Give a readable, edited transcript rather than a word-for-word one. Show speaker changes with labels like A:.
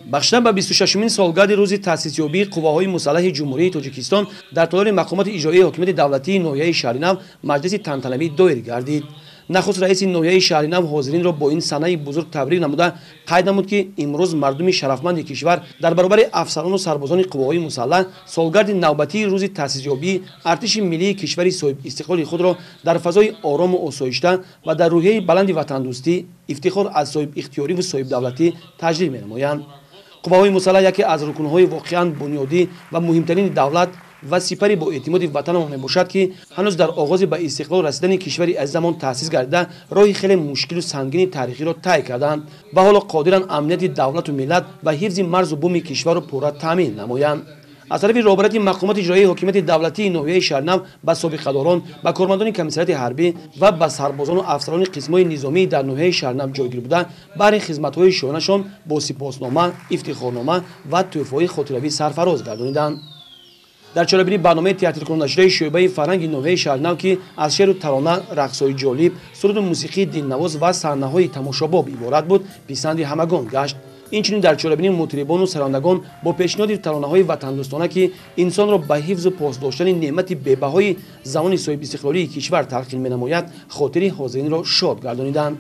A: бахшида ба 26-мин солгарди рӯзи таъсисёбии қувваҳои мусаллаҳи ҷумҳурии Тоҷикистон дар толори мақомоти иҷроии ҳокимияти давлатии ноҳияи Шаҳри Нав маҷлиси тантанавӣ доир гардид. нахуст раиси ноҳияи Шаҳри Нав ҳозиринро бо ин санаи бузург табрик намуда қайд намуд, ки имрӯз мардуми шарафманди кишвар дар баробари афсарону сарбозони қувваҳои мусаллаҳ солгарди навбатии рӯзи таъсисёбии артиши миллии кишвари соҳибистиқлоли худро дар фазои орому осоишта ва дар рӯҳияи баланди ватандӯстӣ ифтихор аз соҳибихтиёриву соҳибдавлатӣ таҷлил менамоянд. қувваҳои мусаллаҳ яке аз рукнҳои воқеан бунёдӣ ва муҳимтарини давлат ва сипари бо эътимоди ватанамон мебошад, ки ҳанӯз дар оғози ба истиқлол расидани кишвари азизамон таъсис гардида роҳи хеле мушкилу сангини таърихиро тай карданд ва ҳоло қодиранд амнияти давлату миллат ва ҳифзи марзу буми кишвару пурра таъмин намоянд. аз тарафи роҳбарияти мақомоти иҷроии ҳокимияти давлатии ноҳияи Шаҳри Нав ба собиқадорон, ба кормандони комиссарияти ҳарбӣ ва ба сарбозону афсарони қисмҳои низомии дар ноҳияи Шаҳри Нав ҷойгир буда баҳри хизматҳои шоянашон бо сипоснома, ифтихорнома ва тӯҳфаҳои хотиравӣ сарфароз гардониданд. дар чорабинии барномаи театрикунандашудаи шӯъбаи фарҳанги ноҳияи Шаҳри Нав, ки аз шеъру тарона, рақсҳои ҷолиб, суруду мусиқии дилнавоз ва саҳнаҳои тамошобоб иборат буд, писанди ҳамагон гашт. инчунин дар чорабинии мутрибону сарондагон бо пешниҳоди таронаҳои ватандӯстона, ки инсонро ба ҳифзу посдоштани неъмати бебаҳои замони соҳибистиқлолии кишвар талқин менамояд, хотири ҳозиринро шод гардониданд.